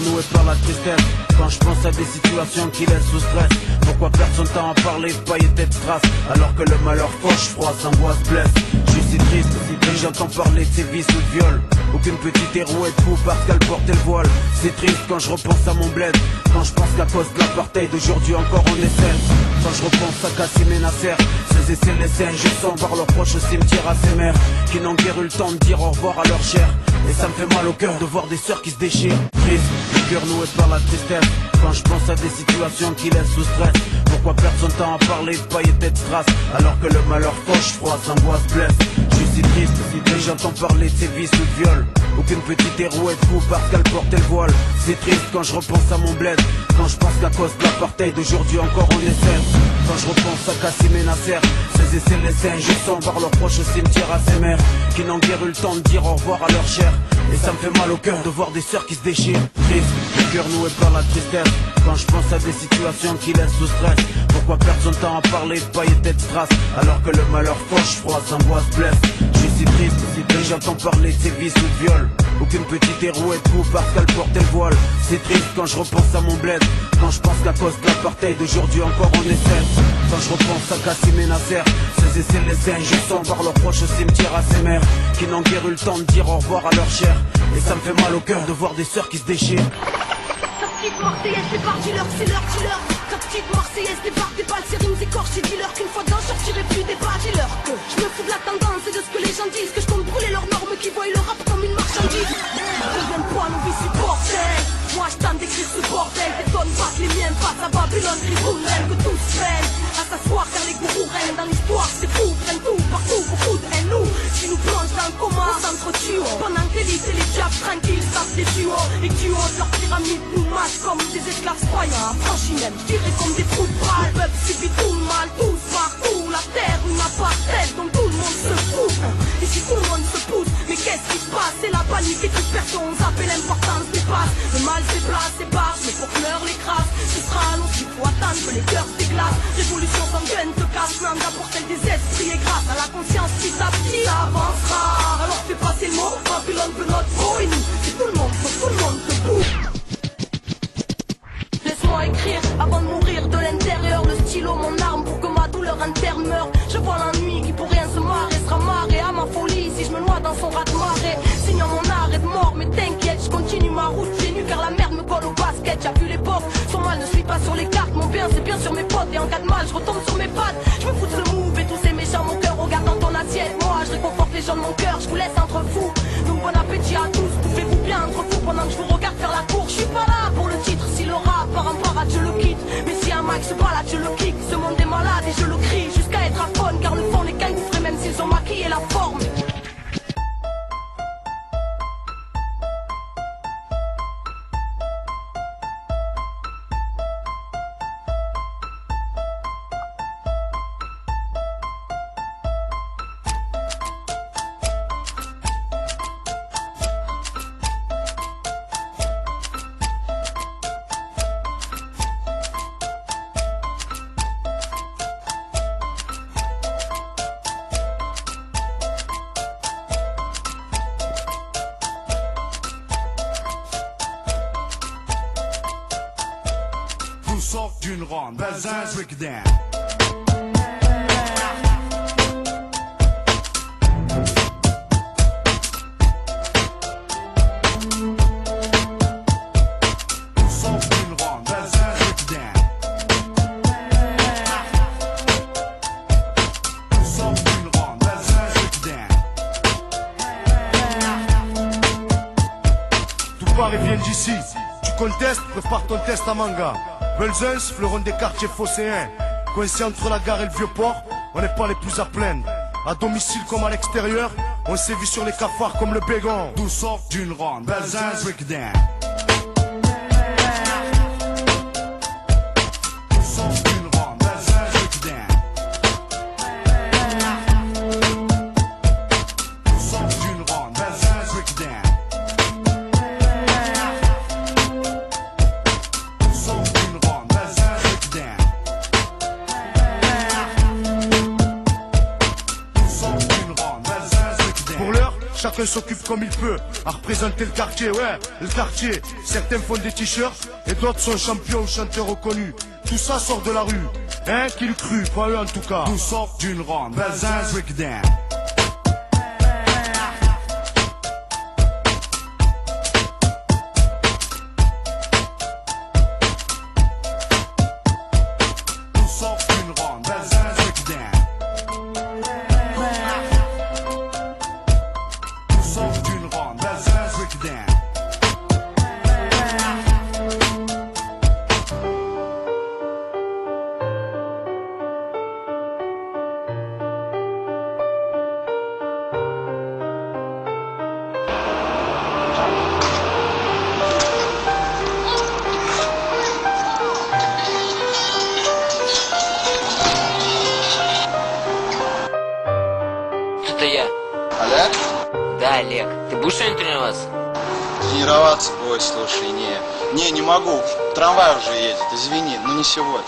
noué par la tristesse. Quand je pense à des situations qui laissent sous stress, pourquoi perdre son temps à parler de paillettes et de strass, alors que le malheur fauche, froid, s'angoisse, blesse. Je suis si triste, et j'entends parler de ses vices ou de viol. Aucune petite héros est fou parce qu'elle portait le voile. C'est triste quand je repense à mon bled, quand je pense qu'à cause de l'apartheid d'aujourd'hui encore on est seul. Quand je repense à Kassim et Nasser, ces essais laissés injustants par leurs proches au cimetière à ces mères qui n'ont guère eu le temps de dire au revoir à leur chair. Et ça me fait mal au cœur de voir des sœurs qui se déchirent. Triste, le cœur noué par la tristesse. Quand je pense à des situations qui laissent sous stress, pourquoi perdre son temps à parler de paillettes et de strass, alors que le malheur fauche, froid, s'angoisse, blesse. Je suis si triste, et j'entends parler de ses vices ou de viol. Aucune petite héros est fou parce qu'elle portait le voile. C'est triste quand je repense à mon bled, quand je pense qu'à cause de l'apartheid d'aujourd'hui encore on est seul. Quand je repense à Kassim et Nasser, ces essais laissés injustants par leurs proches au cimetière à ces mères qui n'ont guère eu le temps de dire au revoir à leur chair. Et ça me fait mal au cœur de voir des sœurs qui se déchirent. Triste, le cœur noué par la tristesse. Quand je pense à des situations qui laissent sous stress, pourquoi perdre son temps à parler de paillettes et de strass, alors que le malheur fauche, froid, s'angoisse, blesse. Je suis si triste, et j'entends parler de ses vices ou de viol. Aucune petite héros est fou parce qu'elle portait le voile. C'est triste quand je repense à mon bled, quand je pense qu'à cause de l'apartheid d'aujourd'hui encore on est seul. Quand je repense à Kassim et Nasser, ces essais laissés injustants par leurs proches au cimetière à ces mères qui n'ont guère eu le temps de dire au revoir à leur chair. Et ça me fait mal au cœur de voir des sœurs qui se déchirent. Ta petite Marseillaise débarque, dis-leur, c'est leur dealer. Ta petite Marseillaise débarque, des balles, c'est rimes écorchées, dis-leur qu'une fois dedans, je sortirai plus des pas, dis-leur que je me fous de la tendance et de ce que les gens disent, que je compte brûler leurs normes qui voient le rap comme une marchandise. Reviens-toi, nos vies supporters. Moi je t'en décris ce bordel, t'étonnes pas que les miens passent à Babylone, Riboun, que tous prennent à s'asseoir car les gourous règnent dans l'histoire, c'est fou, prennent tout, partout, beaucoup de haine, nous, qui nous plongent dans le coma, on s'entretue, pendant que l'élite et les diables tranquilles savent des duos, et que du haut de leur pyramide nous marchent comme des esclaves croyants, franchis même, je dirais comme des trous de balle, le peuple subit tout le mal, tous partout, la terre, une apartheid dont tout le monde se fout, et si tout le monde se pousse, mais qu'est-ce qui se passe, c'est la panique et toute personne s'appelle l'importance des passes, le mal c'est place, c'est barge, mais pour que l'heure l'écrase, ce sera long, il faut attendre que les cœurs se déglacent. Révolution sanguine te casse, l'âme pour celle des esprits et grâce à la conscience petit à petit, ça avancera. Alors fais passer le mot, Babylone veut notre peau et nous, c'est tout le monde, faut tout le monde debout. Laisse-moi écrire avant de mourir de l'intérieur, le stylo, mon arme pour que ma douleur interne meure. Je vois l'ennui qui pour rien se marrer, sera marré à ma folie si je me noie dans son raz-de-marée. Signant mon arrêt de mort, mais t'inquiète, je continue ma route pieds nus car la merde me colle au basket. J'ai vu l'époque, son mal ne suit pas sur les cartes, mon bien c'est bien sur mes potes et en cas de mal je retombe sur mes pattes. Je me fous de le move et tous ces méchants, mon cœur regarde dans ton assiette. Moi je réconforte les gens de mon cœur, je vous laisse entre vous. Donc bon appétit à tous, bouffez-vous bien entre vous pendant que je vous regarde faire la cour. Je suis pas là pour le titre, si le rap part en parade je le quitte. Mais si un Max se balade je le kick, ce monde est malade et je le crie jusqu'à être aphone. Car le fond les cailloux frais même s'ils ont maquillé la forme. Sort d'une ronde, Bazin, Rickdown. Tout part et vient d'ici. Tu contestes, prépare ton test à manga. Belzens, fleuron des quartiers phocéens. Coincé entre la gare et le vieux port, on n'est pas les plus à plaindre. À domicile comme à l'extérieur, on sévit sur les cafards comme le bégon. D'où sort d'une ronde, Belzens, Rickdown. chacun s'occupe comme il peut à représenter le quartier, ouais, le quartier. Certains font des t-shirts et d'autres sont champions ou chanteurs reconnus. Tout ça sort de la rue, hein, qui le crut, pas eux en tout cas. Tout sort d'une ronde, Belzins breakdown. Tout sort d'une ronde, Belzins breakdown. Tout sort d'une ronde, Belzins breakdown. Это я. Олег? Да, Олег. Ты будешь сегодня тренироваться? Тренироваться? Ой, слушай, не могу. Трамвай уже едет, извини, но не сегодня.